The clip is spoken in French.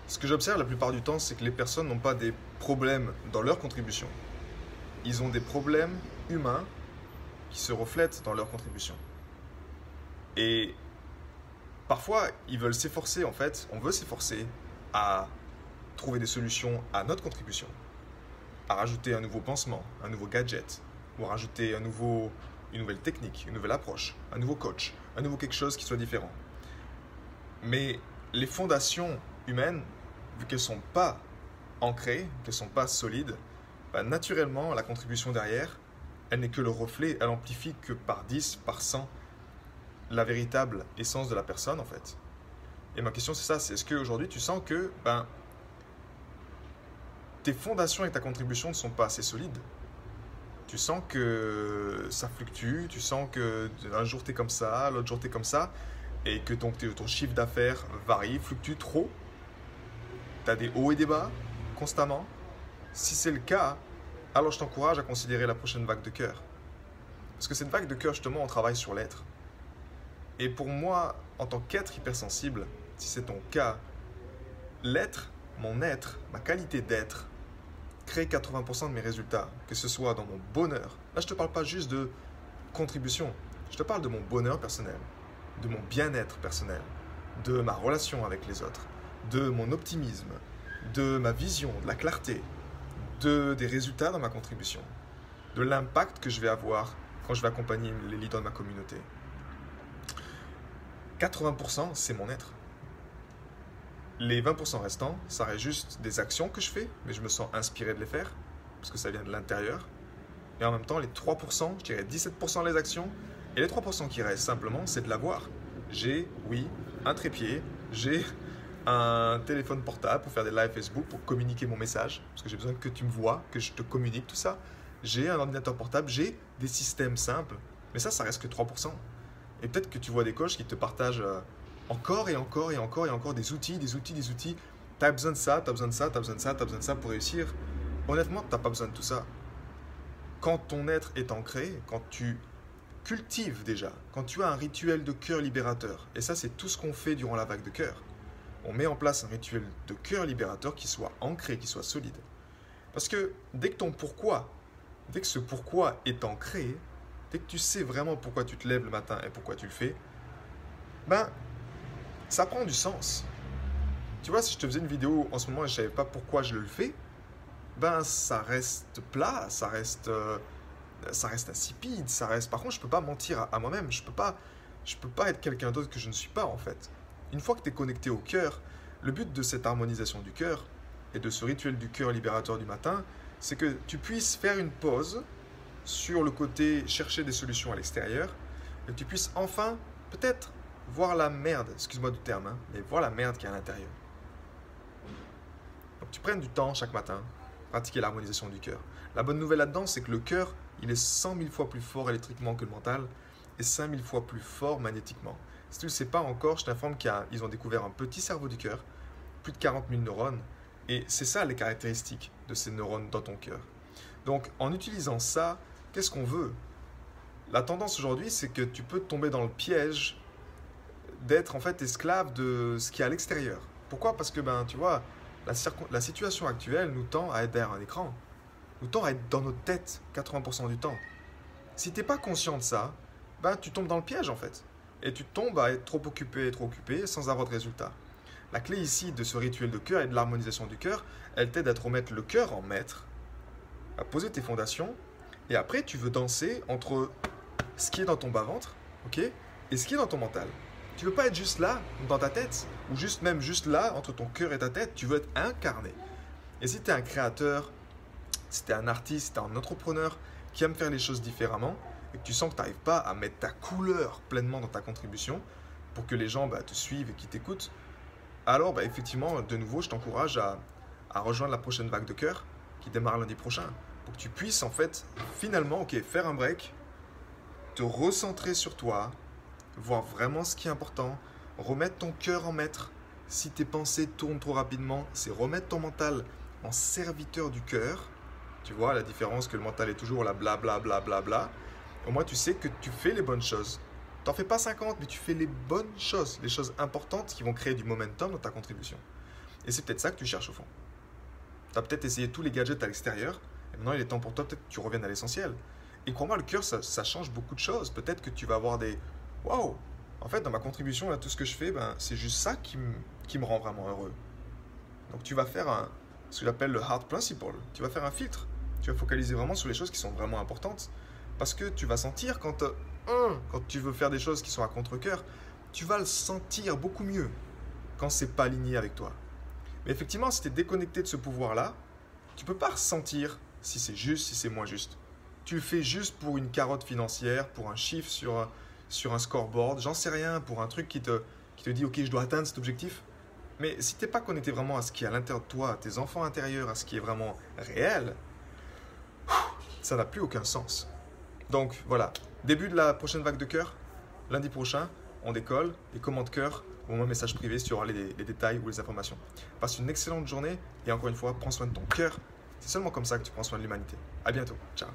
Ce que j'observe la plupart du temps, c'est que les personnes n'ont pas des problèmes dans leur contribution. Ils ont des problèmes humains qui se reflètent dans leur contribution. Et parfois, ils veulent s'efforcer, en fait, on veut s'efforcer à trouver des solutions à notre contribution, à rajouter un nouveau pansement, un nouveau gadget, ou à rajouter une nouvelle technique, une nouvelle approche, un nouveau coach, un nouveau quelque chose qui soit différent. Mais les fondations humaines, vu qu'elles ne sont pas ancrées, qu'elles ne sont pas solides, bah naturellement, la contribution derrière, elle n'est que le reflet, elle amplifie que par 10, par 100, la véritable essence de la personne en fait. Et ma question c'est ça, c'est est-ce qu'aujourd'hui tu sens que tes fondations et ta contribution ne sont pas assez solides? Tu sens que ça fluctue, tu sens que un jour tu es comme ça, l'autre jour tu es comme ça, et que ton chiffre d'affaires varie, fluctue trop. Tu as des hauts et des bas constamment. Si c'est le cas, alors je t'encourage à considérer la prochaine vague de cœur. Parce que cette vague de cœur, justement, on travaille sur l'être. Et pour moi, en tant qu'être hypersensible, si c'est ton cas, l'être, mon être, ma qualité d'être, crée 80% de mes résultats, que ce soit dans mon bonheur. Là, je ne te parle pas juste de contribution, je te parle de mon bonheur personnel, de mon bien-être personnel, de ma relation avec les autres, de mon optimisme, de ma vision, de la clarté, des résultats dans ma contribution, de l'impact que je vais avoir quand je vais accompagner les leaders de ma communauté. 80%, c'est mon être. Les 20% restants, ça reste juste des actions que je fais, mais je me sens inspiré de les faire, parce que ça vient de l'intérieur. Et en même temps, les 3%, je dirais 17% les actions, et les 3% qui restent simplement, c'est de l'avoir. J'ai, oui, un trépied, j'ai un téléphone portable pour faire des lives Facebook, pour communiquer mon message, parce que j'ai besoin que tu me vois, que je te communique tout ça. J'ai un ordinateur portable, j'ai des systèmes simples, mais ça reste que 3%. Et peut-être que tu vois des coachs qui te partagent encore et encore et encore et encore des outils. Tu as besoin de ça, tu as besoin de ça, tu as besoin de ça, tu as besoin de ça pour réussir. Honnêtement, tu n'as pas besoin de tout ça. Quand ton être est ancré, quand tu cultives déjà, quand tu as un rituel de cœur libérateur, et ça c'est tout ce qu'on fait durant la vague de cœur, on met en place un rituel de cœur libérateur qui soit ancré, qui soit solide. Parce que dès que ce pourquoi est ancré, dès que tu sais vraiment pourquoi tu te lèves le matin et pourquoi tu le fais, ben, ça prend du sens. Tu vois, si je te faisais une vidéo en ce moment et je ne savais pas pourquoi je le fais, ben, ça reste plat, ça reste insipide, ça reste... Par contre, je ne peux pas mentir à moi-même, je peux pas être quelqu'un d'autre que je ne suis pas en fait. Une fois que tu es connecté au cœur, le but de cette harmonisation du cœur et de ce rituel du cœur libérateur du matin, c'est que tu puisses faire une pause sur le côté chercher des solutions à l'extérieur et que tu puisses enfin, peut-être, voir la merde, excuse-moi du terme, hein, mais voir la merde qui est à l'intérieur. Donc tu prennes du temps chaque matin, pratiquer l'harmonisation du cœur. La bonne nouvelle là-dedans, c'est que le cœur, il est 100 000 fois plus fort électriquement que le mental et 5 000 fois plus fort magnétiquement. Si tu ne le sais pas encore, je t'informe qu'ils ont découvert un petit cerveau du cœur, plus de 40 000 neurones, et c'est ça les caractéristiques de ces neurones dans ton cœur. Donc en utilisant ça, qu'est-ce qu'on veut? La tendance aujourd'hui, c'est que tu peux tomber dans le piège d'être en fait esclave de ce qui est à l'extérieur. Pourquoi? Parce que tu vois, la situation actuelle nous tend à être derrière un écran, nous tend à être dans notre tête 80% du temps. Si tu n'es pas conscient de ça, tu tombes dans le piège en fait. Et tu tombes à être trop occupé sans avoir de résultat. La clé ici de ce rituel de cœur et de l'harmonisation du cœur, elle t'aide à te remettre le cœur en maître, à poser tes fondations, et après tu veux danser entre ce qui est dans ton bas-ventre, ok, et ce qui est dans ton mental. Tu veux pas être juste là, dans ta tête, ou juste là, entre ton cœur et ta tête, tu veux être incarné. Et si tu es un créateur, si tu es un artiste, si tu es un entrepreneur qui aime faire les choses différemment, et que tu sens que tu n'arrives pas à mettre ta couleur pleinement dans ta contribution pour que les gens te suivent et qu'ils t'écoutent, alors effectivement, de nouveau, je t'encourage à rejoindre la prochaine vague de cœur qui démarre lundi prochain pour que tu puisses en fait finalement faire un break, te recentrer sur toi, voir vraiment ce qui est important, remettre ton cœur en maître. Si tes pensées tournent trop rapidement, c'est remettre ton mental en serviteur du cœur. Tu vois la différence que le mental est toujours là bla bla bla bla bla. Au moins, tu sais que tu fais les bonnes choses. Tu n'en fais pas 50, mais tu fais les bonnes choses, les choses importantes qui vont créer du momentum dans ta contribution. Et c'est peut-être ça que tu cherches au fond. Tu as peut-être essayé tous les gadgets à l'extérieur, et maintenant il est temps pour toi peut-être que tu reviennes à l'essentiel. Et crois-moi, le cœur, ça change beaucoup de choses. Peut-être que tu vas avoir des waouh, en fait, dans ma contribution, à tout ce que je fais, ben, c'est juste ça qui me rend vraiment heureux. Donc tu vas faire ce que j'appelle le hard principle. Tu vas faire un filtre. Tu vas focaliser vraiment sur les choses qui sont vraiment importantes. Parce que tu vas sentir quand tu veux faire des choses qui sont à contre-cœur, tu vas le sentir beaucoup mieux quand c'est pas aligné avec toi. Mais effectivement, si tu es déconnecté de ce pouvoir-là, tu peux pas ressentir si c'est juste, si c'est moins juste. Tu le fais juste pour une carotte financière, pour un chiffre sur un scoreboard, j'en sais rien, pour un truc qui te dit ok, je dois atteindre cet objectif. Mais si tu n'es pas connecté vraiment à ce qui est à l'intérieur de toi, à tes enfants intérieurs, à ce qui est vraiment réel, ça n'a plus aucun sens. Donc voilà, début de la prochaine vague de cœur, lundi prochain, on décolle, les commandes cœur, ou mon message privé si tu auras les détails ou les informations. Passe une excellente journée et encore une fois, prends soin de ton cœur. C'est seulement comme ça que tu prends soin de l'humanité. À bientôt, ciao.